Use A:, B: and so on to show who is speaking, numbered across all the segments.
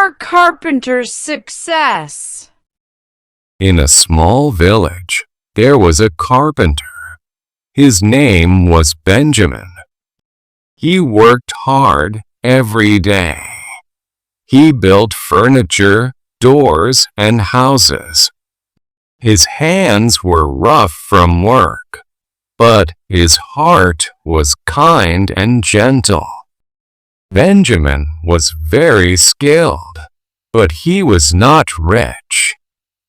A: Mr. Carpenter's success.
B: In a small village, there was a carpenter. His name was Benjamin. He worked hard every day. He built furniture, doors, and houses. His hands were rough from work, but his heart was kind and gentle. Benjamin was very skilled, but he was not rich.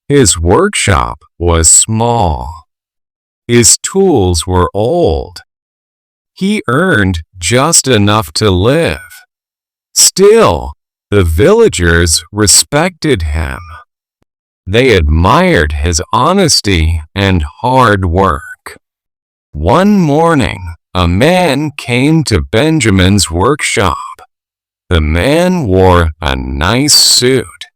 B: His workshop was small. His tools were old. He earned just enough to live. Still, the villagers respected him. They admired his honesty and hard work. One morning, a man came to Benjamin's workshop. The man wore a nice suit.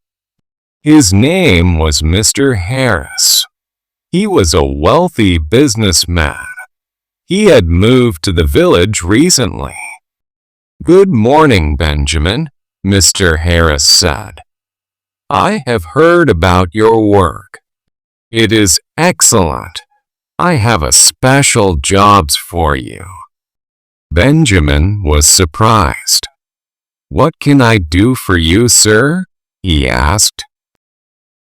B: His name was Mr. Harris. He was a wealthy businessman. He had moved to the village recently. "Good morning, Benjamin," Mr. Harris said. "I have heard about your work. It is excellent. I have a special job for you." Benjamin was surprised. "What can I do for you, sir?" he asked.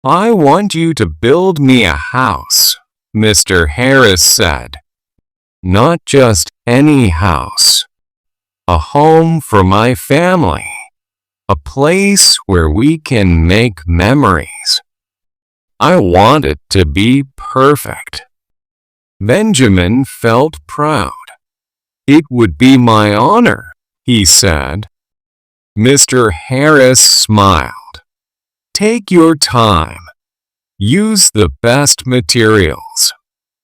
B: "I want you to build me a house," Mr. Harris said. "Not just any house. A home for my family. A place where we can make memories. I want it to be perfect." Benjamin felt proud. "It would be my honor," he said. Mr. Harris smiled. "Take your time. Use the best materials.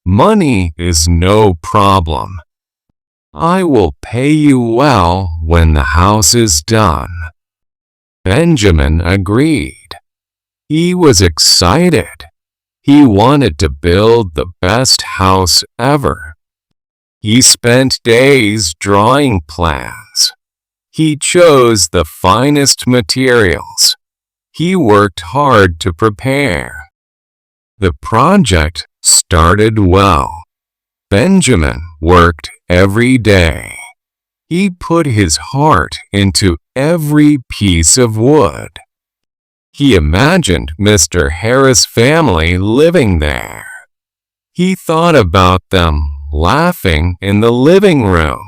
B: Money is no problem. I will pay you well when the house is done." Benjamin agreed. He was excited. He wanted to build the best house ever. He spent days drawing plans. He chose the finest materials. He worked hard to prepare. The project started well. Benjamin worked every day. He put his heart into every piece of wood. He imagined Mr. Harris' family living there. He thought about them laughing in the living room.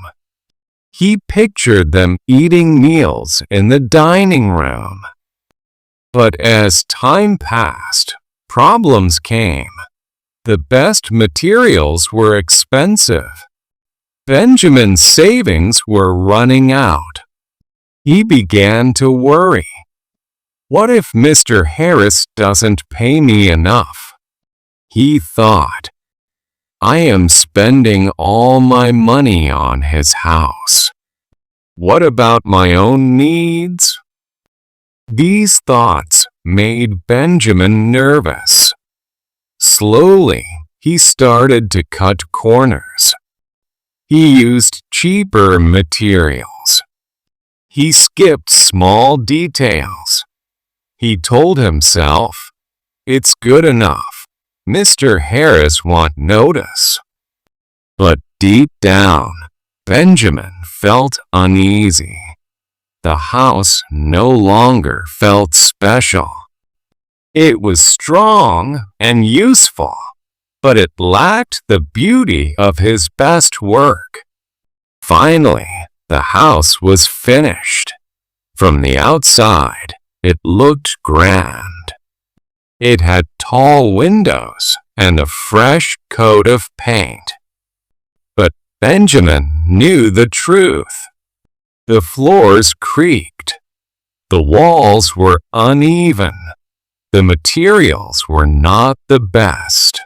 B: He pictured them eating meals in the dining room. But as time passed, problems came. The best materials were expensive. Benjamin's savings were running out. He began to worry. "What if Mr. Harris doesn't pay me enough?" He thought. "I am spending all my money on his house. What about my own needs?" These thoughts made Benjamin nervous. Slowly, he started to cut corners. He used cheaper materials. He skipped small details. He told himself, "It's good enough. Mr. Harris won't notice." But deep down, Benjamin felt uneasy. The house no longer felt special. It was strong and useful, but it lacked the beauty of his best work. Finally, the house was finished. From the outside, it looked grand. It had tall windows and a fresh coat of paint. But Benjamin knew the truth. The floors creaked. The walls were uneven. The materials were not the best.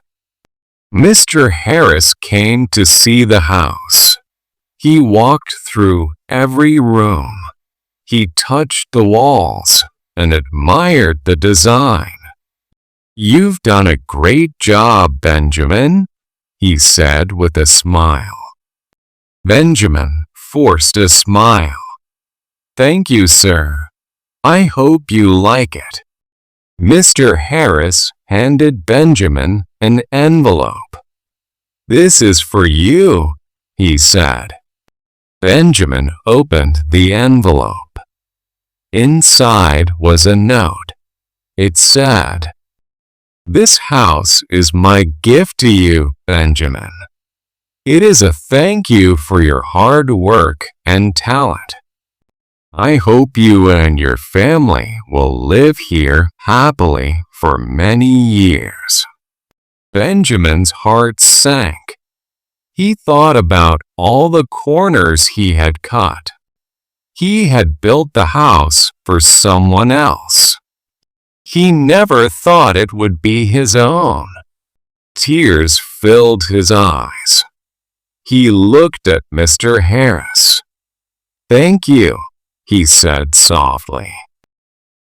B: Mr. Harris came to see the house. He walked through every room. He touched the walls and admired the design. "You've done a great job, Benjamin," he said with a smile. Benjamin forced a smile. "Thank you, sir. I hope you like it." Mr. Harris handed Benjamin an envelope. "This is for you," he said. Benjamin opened the envelope. Inside was a note. It said, "This house is my gift to you, Benjamin. It is a thank you for your hard work and talent. I hope you and your family will live here happily for many years." Benjamin's heart sank. He thought about all the corners he had cut. He had built the house for someone else. He never thought it would be his own. Tears filled his eyes. He looked at Mr. Harris. "Thank you," he said softly.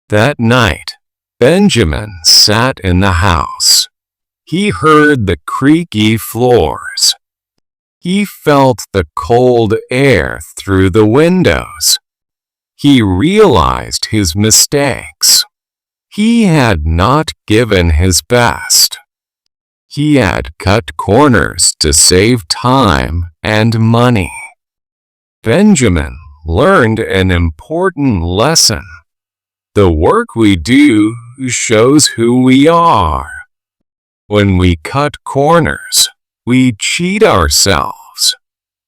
B: That night, Benjamin sat in the house. He heard the creaky floors. He felt the cold air through the windows. He realized his mistakes. He had not given his best. He had cut corners to save time and money. Benjamin learned an important lesson. The work we do shows who we are. When we cut corners, we cheat ourselves.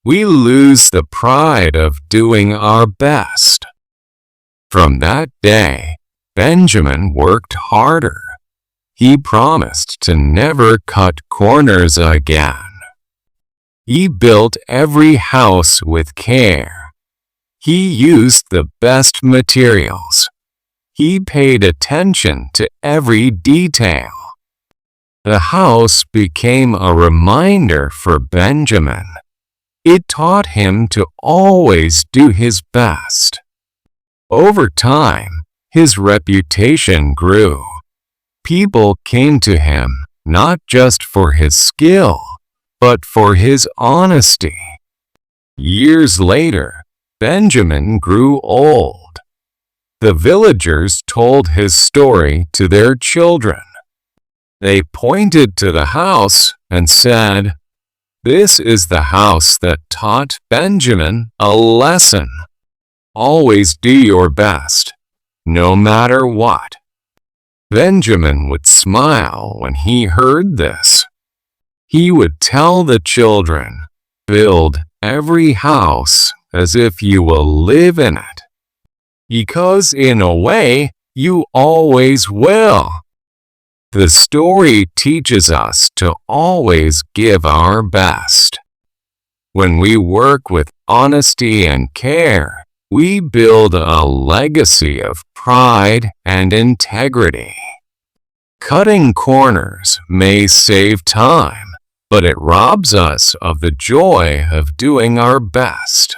B: We lose the pride of doing our best. From that day, Benjamin worked harder. He promised to never cut corners again. He built every house with care. He used the best materials. He paid attention to every detail. The house became a reminder for Benjamin. It taught him to always do his best. Over time, his reputation grew. People came to him not just for his skill, but for his honesty. Years later, Benjamin grew old. The villagers told his story to their children. They pointed to the house and said, "This is the house that taught Benjamin a lesson. Always do your best, no matter what." Benjamin would smile when he heard this. He would tell the children, "Build every house as if you will live in it, because in a way, you always will." The story teaches us to always give our best. When we work with honesty and care, we build a legacy of pride and integrity. Cutting corners may save time, but it robs us of the joy of doing our best.